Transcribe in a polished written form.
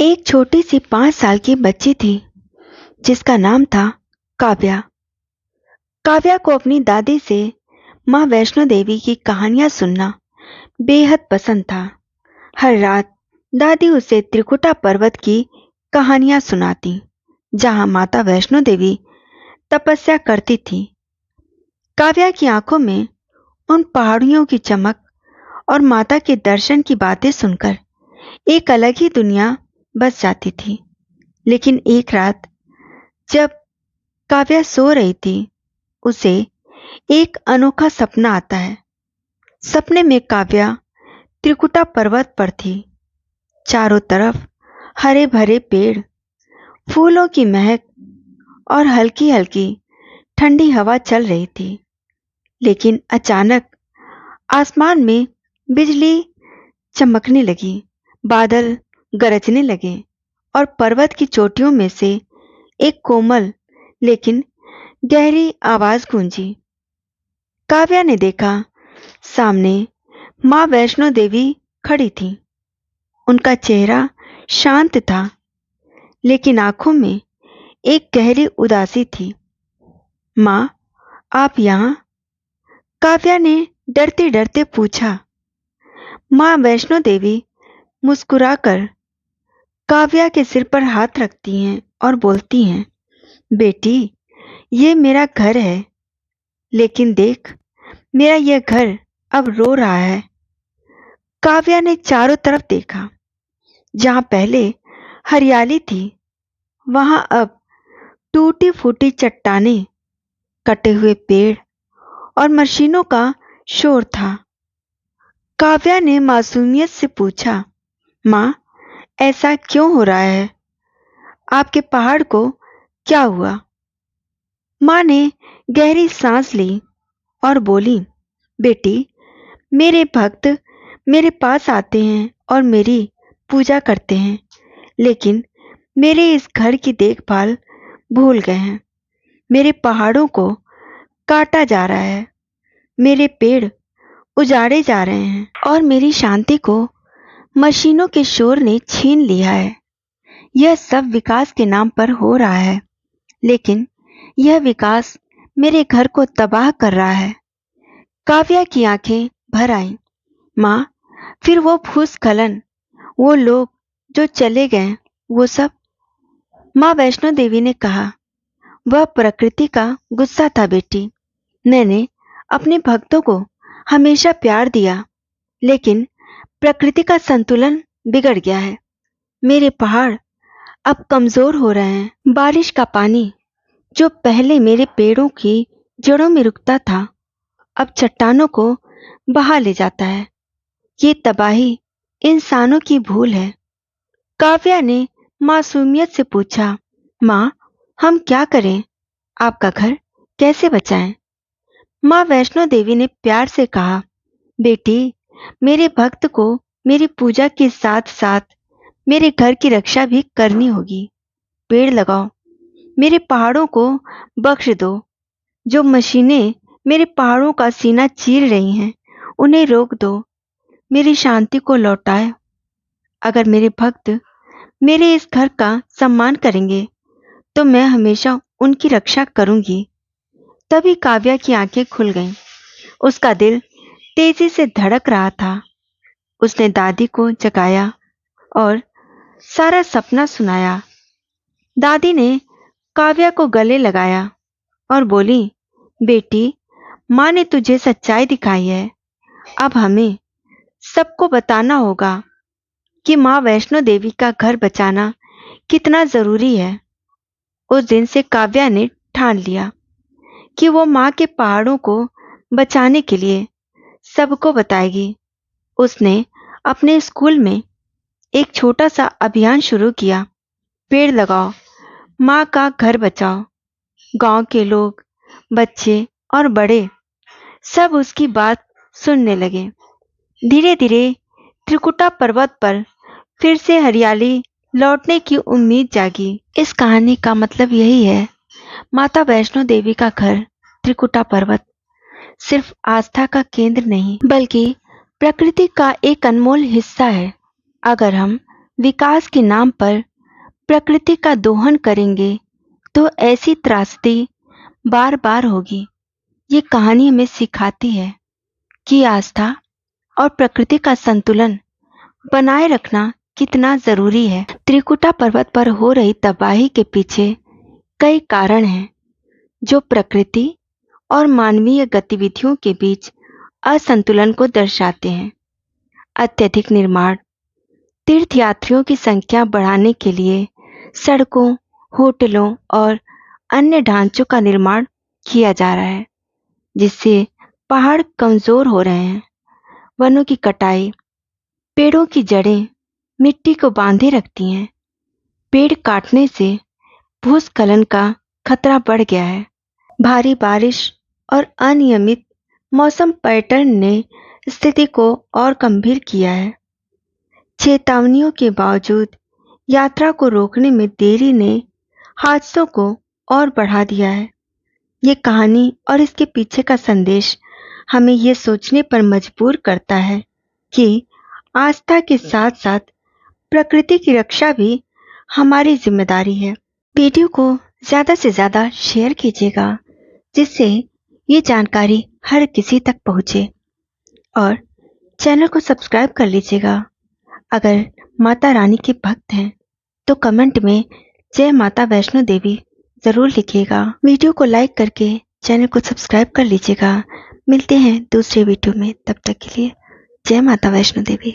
एक छोटी सी 5 साल की बच्ची थी जिसका नाम था काव्या। काव्या को अपनी दादी से माँ वैष्णो देवी की कहानियां सुनना बेहद पसंद था। हर रात दादी उसे त्रिकुटा पर्वत की कहानियां सुनाती, जहां माता वैष्णो देवी तपस्या करती थी। काव्या की आंखों में उन पहाड़ियों की चमक और माता के दर्शन की बातें सुनकर एक अलग ही दुनिया बस जाती थी। लेकिन एक रात जब काव्या सो रही थी, उसे एक अनोखा सपना आता है। सपने में काव्या त्रिकुटा पर्वत पर थी। चारों तरफ हरे भरे पेड़, फूलों की महक और हल्की हल्की ठंडी हवा चल रही थी। लेकिन अचानक आसमान में बिजली चमकने लगी, बादल गरजने लगे और पर्वत की चोटियों में से एक कोमल लेकिन गहरी आवाज गूंजी। काव्या ने देखा, सामने मां वैष्णो देवी खड़ी थी। उनका चेहरा शांत था, लेकिन आंखों में एक गहरी उदासी थी। मां, आप यहां? काव्या ने डरते डरते पूछा। मां वैष्णो देवी मुस्कुराकर काव्या के सिर पर हाथ रखती हैं और बोलती हैं, बेटी, ये मेरा घर है, लेकिन देख, मेरा यह घर अब रो रहा है। काव्या ने चारों तरफ देखा। जहां पहले हरियाली थी, वहां अब टूटी फूटी चट्टानें, कटे हुए पेड़ और मशीनों का शोर था। काव्या ने मासूमियत से पूछा, मां, ऐसा क्यों हो रहा है? आपके पहाड़ को क्या हुआ? मां ने गहरी सांस ली और बोली, बेटी, मेरे भक्त मेरे पास आते हैं और मेरी पूजा करते हैं, लेकिन मेरे इस घर की देखभाल भूल गए हैं। मेरे पहाड़ों को काटा जा रहा है, मेरे पेड़ उजाड़े जा रहे हैं और मेरी शांति को मशीनों के शोर ने छीन लिया है। यह सब विकास के नाम पर हो रहा है, लेकिन यह विकास मेरे घर को तबाह कर रहा है। काव्या की आंखें भर आईं। मां, फिर वो भूस्खलन, वो लोग जो चले गए, वो सब? मां वैष्णो देवी ने कहा, वह प्रकृति का गुस्सा था बेटी। मैंने अपने भक्तों को हमेशा प्यार दिया, लेकिन प्रकृति का संतुलन बिगड़ गया है। मेरे पहाड़ अब कमजोर हो रहे हैं। बारिश का पानी जो पहले मेरे पेड़ों की जड़ों में रुकता था, अब चट्टानों को बहा ले जाता है। ये तबाही इंसानों की भूल है। काव्या ने मासूमियत से पूछा, मां, हम क्या करें? आपका घर कैसे बचाएं? मां वैष्णो देवी ने प्यार से कहा, बेटी, मेरे भक्त को मेरी पूजा के साथ साथ मेरे घर की रक्षा भी करनी होगी। पेड़ लगाओ, मेरे पहाड़ों को बख्श दो। जो मशीनें मेरे पहाड़ों का सीना चीर रही हैं, उन्हें रोक दो। मेरी शांति को लौटाए। अगर मेरे भक्त मेरे इस घर का सम्मान करेंगे, तो मैं हमेशा उनकी रक्षा करूंगी। तभी काव्या की आंखें खुल गईं। उसका दिल तेजी से धड़क रहा था। उसने दादी को जगाया और सारा सपना सुनाया। दादी ने काव्या को गले लगाया और बोली, बेटी, मां ने तुझे सच्चाई दिखाई है। अब हमें सबको बताना होगा कि मां वैष्णो देवी का घर बचाना कितना जरूरी है। उस दिन से काव्या ने ठान लिया कि वो मां के पहाड़ों को बचाने के लिए सबको बताएगी। उसने अपने स्कूल में एक छोटा सा अभियान शुरू किया, पेड़ लगाओ, मां का घर बचाओ। गांव के लोग, बच्चे और बड़े सब उसकी बात सुनने लगे। धीरे धीरे त्रिकुटा पर्वत पर फिर से हरियाली लौटने की उम्मीद जागी। इस कहानी का मतलब यही है, माता वैष्णो देवी का घर त्रिकुटा पर्वत सिर्फ आस्था का केंद्र नहीं, बल्कि प्रकृति का एक अनमोल हिस्सा है। अगर हम विकास के नाम पर प्रकृति का दोहन करेंगे तो ऐसी त्रासदी बार बार होगी। ये कहानी हमें सिखाती है कि आस्था और प्रकृति का संतुलन बनाए रखना कितना जरूरी है। त्रिकुटा पर्वत पर हो रही तबाही के पीछे कई कारण हैं जो प्रकृति और मानवीय गतिविधियों के बीच असंतुलन को दर्शाते हैं। अत्यधिक निर्माण, तीर्थयात्रियों की संख्या बढ़ाने के लिए सड़कों, होटलों और अन्य ढांचों का निर्माण किया जा रहा है, जिससे पहाड़ कमजोर हो रहे हैं। वनों की कटाई, पेड़ों की जड़ें मिट्टी को बांधे रखती हैं। पेड़ काटने से भूस्खलन का खतरा बढ़ गया है। भारी बारिश और अनियमित मौसम पैटर्न ने स्थिति को और गंभीर किया है। चेतावनियों के बावजूद यात्रा को रोकने में देरी ने हादसों को और बढ़ा दिया है। ये कहानी और इसके पीछे का संदेश हमें ये सोचने पर मजबूर करता है कि आस्था के साथ साथ प्रकृति की रक्षा भी हमारी जिम्मेदारी है। वीडियो को ज़्यादा से ज़्यादा शेयर कीजिएगा, जिससे ये जानकारी हर किसी तक पहुँचे, और चैनल को सब्सक्राइब कर लीजिएगा। अगर माता रानी के भक्त हैं तो कमेंट में जय माता वैष्णो देवी ज़रूर लिखिएगा। वीडियो को लाइक करके चैनल को सब्सक्राइब कर लीजिएगा। मिलते हैं दूसरे वीडियो में, तब तक के लिए जय माता वैष्णो देवी।